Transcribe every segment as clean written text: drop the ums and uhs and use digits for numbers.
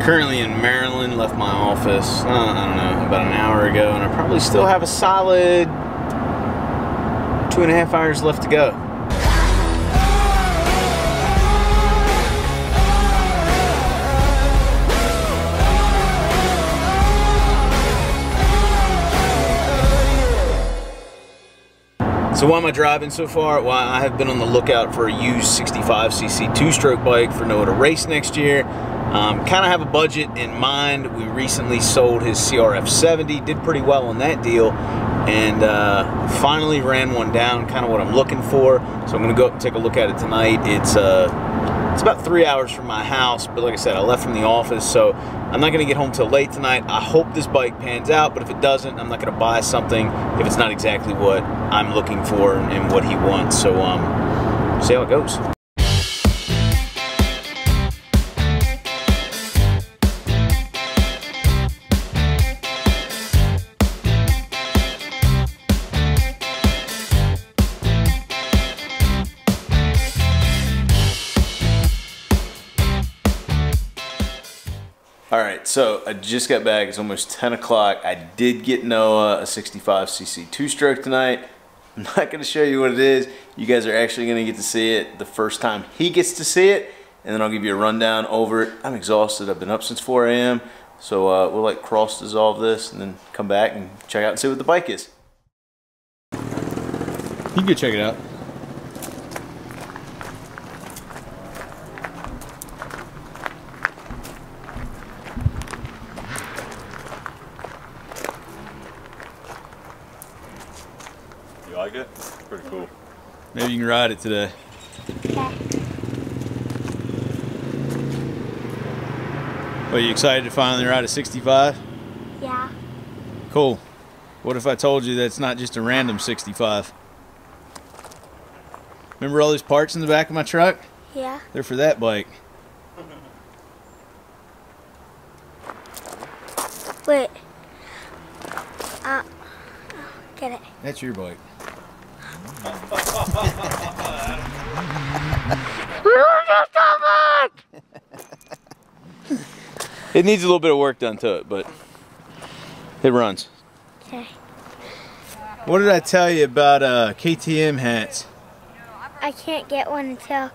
Currently in Maryland, left my office, I don't know, about an hour ago, and I probably still have a solid 2.5 hours left to go. So why am I driving so far? Well, I have been on the lookout for a used 65cc two-stroke bike for Noah to race next year. Kind of have a budget in mind. We recently sold his CRF70, did pretty well on that deal, and finally ran one down, kind of what I'm looking for. So I'm gonna go up and take a look at it tonight. It's about 3 hours from my house, but like I said, I left from the office, so I'm not gonna get home till late tonight. I hope this bike pans out, but if it doesn't, I'm not gonna buy something if it's not exactly what I'm looking for and what he wants. So see how it goes. Alright, so I just got back. It's almost 10 o'clock. I did get Noah a 65cc two-stroke tonight. I'm not going to show you what it is. You guys are actually going to get to see it the first time he gets to see it, and then I'll give you a rundown over it. I'm exhausted. I've been up since 4 a.m. So we'll like cross dissolve this and then come back and check out and see what the bike is. You can go check it out. You like it? Pretty cool. Maybe you can ride it today. Okay. Are you excited to finally ride a 65? Yeah. Cool. What if I told you that it's not just a random 65? Remember all those parts in the back of my truck? Yeah. They're for that bike. Wait. Get it. That's your bike. It needs a little bit of work done to it, but it runs. Okay. What did I tell you about KTM hats? I can't get one until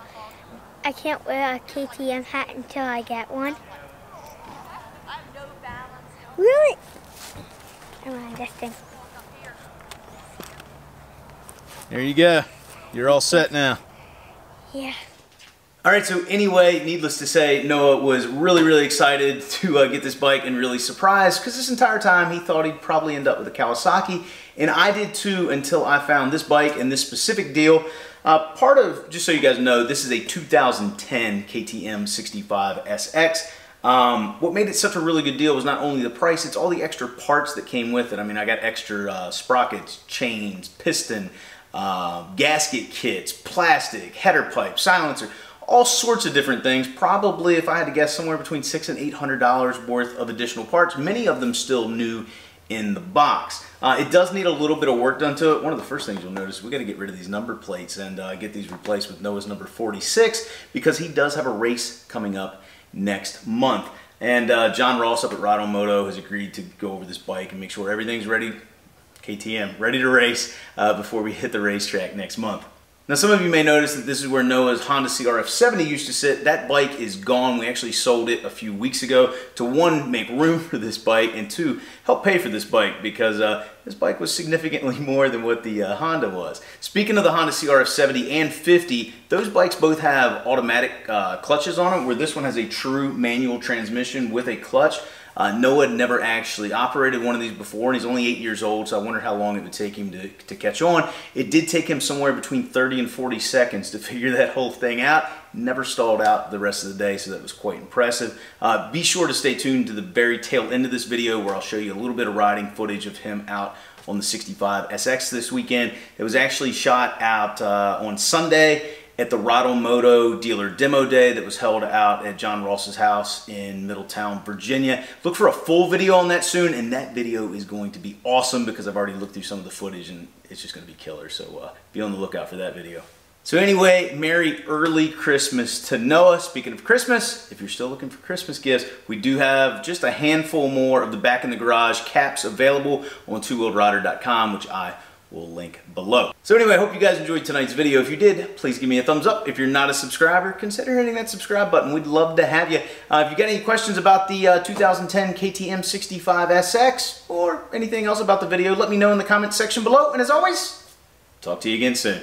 I can't wear a KTM hat until I get one. Really? Come on, this thing. There you go. You're all set now. Yeah. Alright, so anyway, needless to say, Noah was really excited to get this bike and really surprised because this entire time he thought he'd probably end up with a Kawasaki, and I did too until I found this bike and this specific deal. Part of, just so you guys know, this is a 2010 KTM 65 SX. What made it such a really good deal was not only the price, it's all the extra parts that came with it. I mean, I got extra sprockets, chains, piston, gasket kits, plastic, header pipe, silencer, all sorts of different things. Probably, if I had to guess, somewhere between $600 and $800 worth of additional parts, many of them still new in the box. It does need a little bit of work done to it. One of the first things you'll notice, we got to get rid of these number plates and get these replaced with Noah's number 46 because he does have a race coming up next month. And John Ross up at Ride on Moto has agreed to go over this bike and make sure everything's ready, KTM, ready to race before we hit the racetrack next month. Now, some of you may notice that this is where Noah's Honda CRF70 used to sit. That bike is gone. We actually sold it a few weeks ago to, one, make room for this bike, and two, help pay for this bike because this bike was significantly more than what the Honda was. Speaking of the Honda CRF70 and 50, those bikes both have automatic clutches on them, where this one has a true manual transmission with a clutch. Noah had never actually operated one of these before, and he's only 8 years old, so I wondered how long it would take him to catch on. It did take him somewhere between 30 and 40 seconds to figure that whole thing out. Never stalled out the rest of the day, so that was quite impressive. Be sure to stay tuned to the very tail end of this video where I'll show you a little bit of riding footage of him out on the 65 SX this weekend. It was actually shot out on Sunday at the Ride on Moto dealer demo day that was held out at John Ross's house in Middletown, Virginia. Look for a full video on that soon, and that video is going to be awesome because I've already looked through some of the footage and it's just going to be killer. So be on the lookout for that video. So anyway, Merry early Christmas to Noah. Speaking of Christmas, if you're still looking for Christmas gifts, we do have just a handful more of the Back in the Garage caps available on twowheeledrider.com, which I will link below. So anyway, I hope you guys enjoyed tonight's video. If you did, please give me a thumbs up. If you're not a subscriber, consider hitting that subscribe button. We'd love to have you. If you got any questions about the 2010 KTM 65 SX or anything else about the video, let me know in the comments section below. And as always, talk to you again soon.